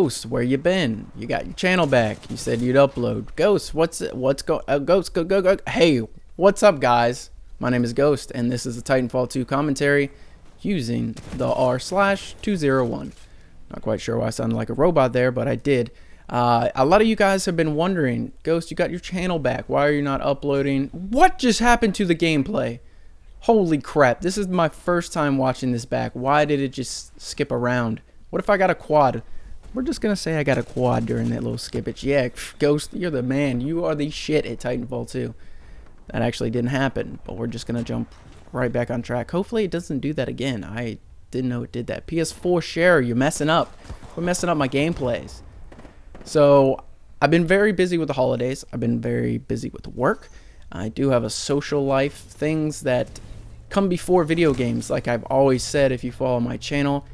Ghost, where you been? You got your channel back. You said you'd upload. Ghost, Ghost, go. Hey, what's up, guys? My name is Ghost, and this is the Titanfall 2 commentary using the r/201. Not quite sure why I sounded like a robot there, but I did. A lot of you guys have been wondering, Ghost, you got your channel back. Why are you not uploading? What just happened to the gameplay? Holy crap, this is my first time watching this back. Why did it just skip around? What if I got a quad? We're just gonna say I got a quad during that little skippage. Yeah, Ghost, you're the man. You are the shit at Titanfall 2. That actually didn't happen, but we're just gonna jump right back on track. Hopefully it doesn't do that again. I didn't know it did that. PS4 share, you're messing up. We're messing up my gameplays. So I've been very busy with the holidays. I've been very busy with work. I do have a social life, things that come before video games, like I've always said if you follow my channel.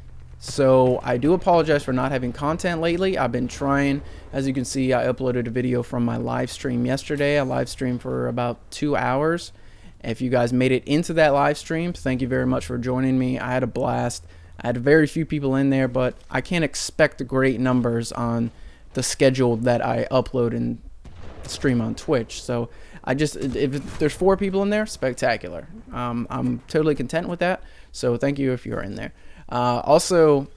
So I do apologize for not having content lately. I've been trying. As you can see, I uploaded a video from my live stream yesterday. I live streamed for about 2 hours. If you guys made it into that live stream, thank you very much for joining me. I had a blast. I had very few people in there, but I can't expect great numbers on the schedule that I upload and stream on Twitch. So if there's 4 people in there, spectacular. I'm totally content with that. So thank you if you're in there. Also,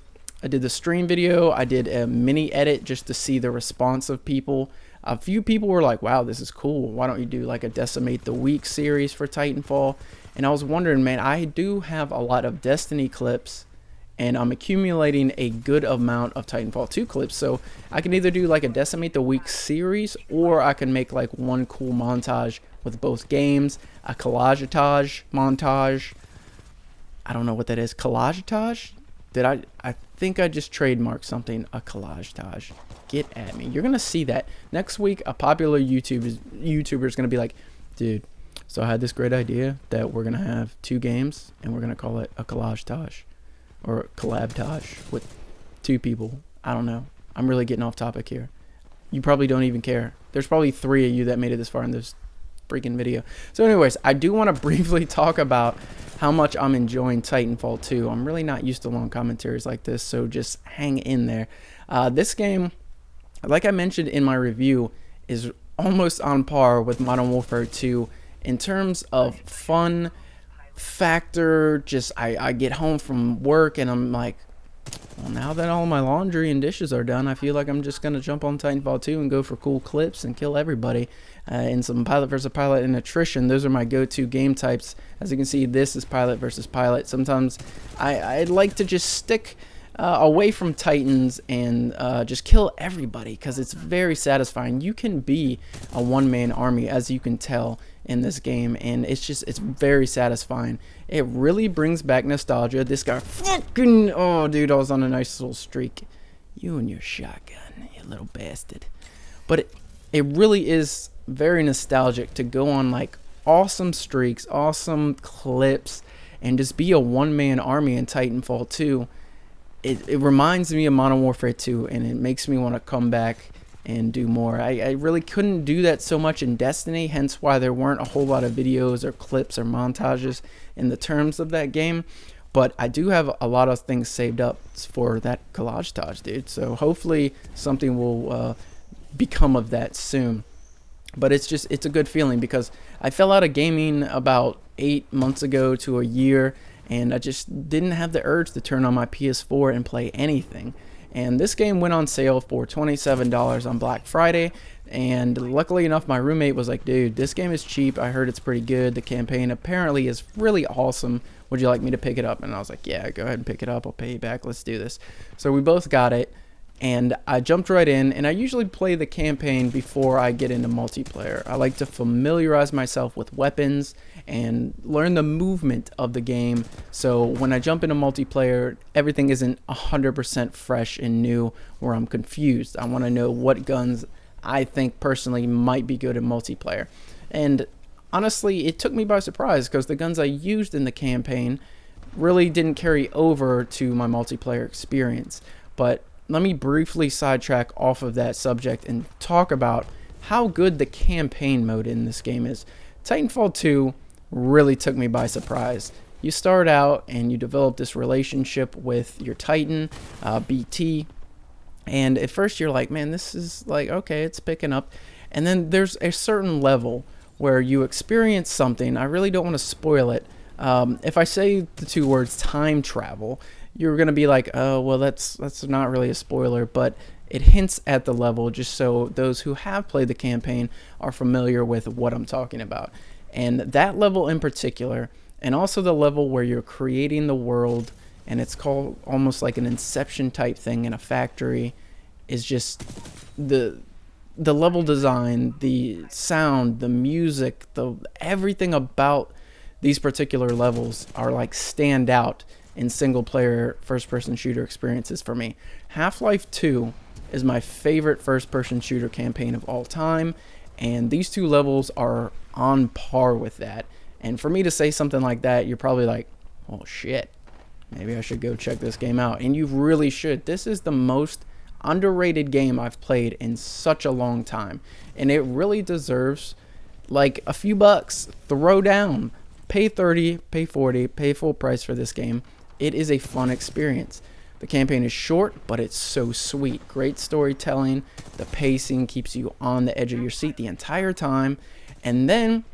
I did the stream video. I did a mini edit just to see the response of people. A few people were like, wow, this is cool. Why don't you do like a Decimate the Week series for Titanfall? And I was wondering, man, I do have a lot of Destiny clips, and I'm accumulating a good amount of Titanfall 2 clips. So I can either do like a Decimate the Week series, or I can make like one cool montage with both games, a collageage montage. I don't know what that is. Collageage? I think I just trademarked something. A collageage. Get at me. You're going to see that. Next week, a popular YouTuber is going to be like, dude, so I had this great idea that we're going to have 2 games, and we're going to call it a collageage. Or collabtage with 2 people. I don't know. I'm really getting off topic here. You probably don't even care. There's probably 3 of you that made it this far in this freaking video. So anyways, I do want to briefly talk about how much I'm enjoying Titanfall 2. I'm really not used to long commentaries like this, so just hang in there. This game, like I mentioned in my review, is almost on par with Modern Warfare 2 in terms of fun factor. Just I get home from work and I'm like, well, now that all my laundry and dishes are done, I feel like I'm just gonna jump on Titanfall 2 and go for cool clips and kill everybody in some pilot versus pilot and attrition. Those are my go-to game types. As you can see, this is pilot versus pilot. Sometimes I'd like to just stick away from Titans and just kill everybody, because it's very satisfying. You can be a one-man army, as you can tell in this game, and it's very satisfying. It really brings back nostalgia. This guy fucking, oh dude, I was on a nice little streak. You and your shotgun, you little bastard. But it really is very nostalgic to go on like awesome streaks, awesome clips, and just be a one-man army in Titanfall 2. It reminds me of Modern Warfare 2, and it makes me want to come back and do more. I really couldn't do that so much in Destiny, hence why there weren't a whole lot of videos or clips or montages in the terms of that game. But I do have a lot of things saved up for that collageage, dude. So hopefully something will become of that soon. But it's a good feeling, because I fell out of gaming about 8 months ago to a year, and I just didn't have the urge to turn on my PS4 and play anything. And this game went on sale for $27 on Black Friday, and luckily enough, my roommate was like, dude, this game is cheap. I heard it's pretty good. The campaign apparently is really awesome. Would you like me to pick it up? And I was like, yeah, go ahead and pick it up. I'll pay you back. Let's do this. So we both got it, and I jumped right in, and I usually play the campaign before I get into multiplayer. I like to familiarize myself with weapons and learn the movement of the game, so when I jump into multiplayer, everything isn't 100% fresh and new where I'm confused. I want to know what guns I think personally might be good in multiplayer. And honestly, it took me by surprise, because the guns I used in the campaign really didn't carry over to my multiplayer experience. But let me briefly sidetrack off of that subject and talk about how good the campaign mode in this game is. Titanfall 2 really took me by surprise. You start out and you develop this relationship with your Titan, BT, And at first you're like, man, this is like, okay, it's picking up. And then there's a certain level where you experience something. I really don't want to spoil it. If I say the two words time travel, you're going to be like, oh, well, that's not really a spoiler, but it hints at the level just so those who have played the campaign are familiar with what I'm talking about. And that level in particular, and also the level where you're creating the world, and it's called almost like an Inception type thing in a factory, is just the level design, the sound, the music, the everything about these particular levels are like stand out in single player first person shooter experiences for me. Half-Life 2 is my favorite first person shooter campaign of all time, and these two levels are on par with that. And for me to say something like that, you're probably like, oh shit, maybe I should go check this game out. And you really should. This is the most underrated game I've played in such a long time, and it really deserves like a few bucks. Throw down, pay 30, pay 40, pay full price for this game. It is a fun experience. The campaign is short, but it's so sweet. Great storytelling. The pacing keeps you on the edge of your seat the entire time. And then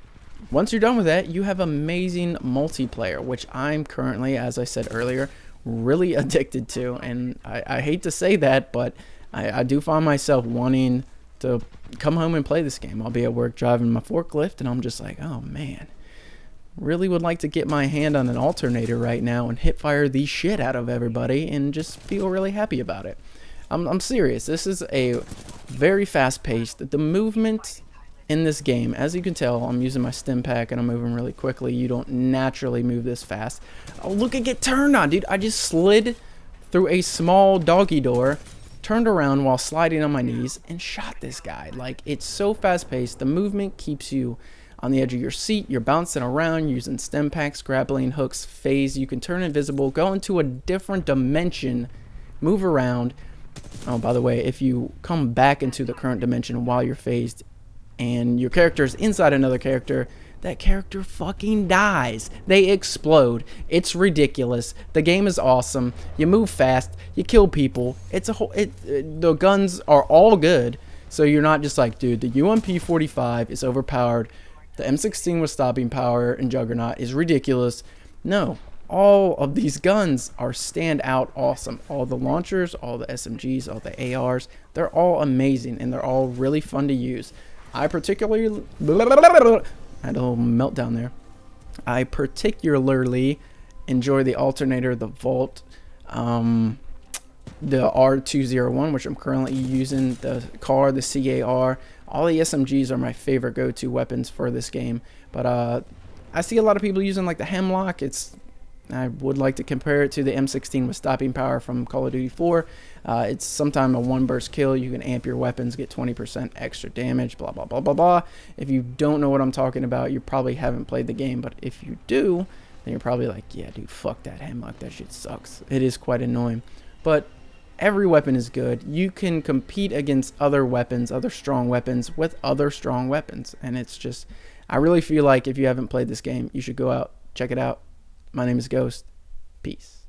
once you're done with that, you have amazing multiplayer, which I'm currently, as I said earlier, really addicted to. And I hate to say that, but I do find myself wanting to come home and play this game. I'll be at work driving my forklift, and I'm just like, oh man, really would like to get my hand on an alternator right now and hip fire the shit out of everybody and just feel really happy about it. I'm serious. This is a very fast paced. The movement in this game, as you can tell, I'm using my stim pack and I'm moving really quickly. You don't naturally move this fast. Oh, look at get turned on, dude. I just slid through a small doggy door, turned around while sliding on my knees, and shot this guy. Like, it's so fast paced. The movement keeps you on the edge of your seat. You're bouncing around using stim packs, grappling hooks, phase. You can turn invisible, go into a different dimension, move around. Oh, by the way, if you come back into the current dimension while you're phased and your character is inside another character, that character fucking dies. They explode. It's ridiculous. The game is awesome. You move fast. You kill people. It's a whole. The guns are all good, so you're not just like, dude, the UMP-45 is overpowered. The M16 with stopping power and Juggernaut is ridiculous. No, all of these guns are stand out awesome. All the launchers, all the SMGs, all the ARs, they're all amazing, and they're all really fun to use. I particularly I had a little meltdown there. I particularly enjoy the alternator, the Vault, the R201, which I'm currently using, the CAR, the CAR. All the SMGs are my favorite go-to weapons for this game. But I see a lot of people using like the Hemlock. I would like to compare it to the M16 with stopping power from Call of Duty 4. It's sometimes a one burst kill. You can amp your weapons, get 20% extra damage, blah, blah, blah, blah, blah. If you don't know what I'm talking about, you probably haven't played the game. But if you do, then you're probably like, yeah, dude, fuck that Hemlock. That shit sucks. It is quite annoying. But every weapon is good. You can compete against other weapons, other strong weapons, with other strong weapons. And it's just, I really feel like if you haven't played this game, you should go out, check it out. My name is Ghost. Peace.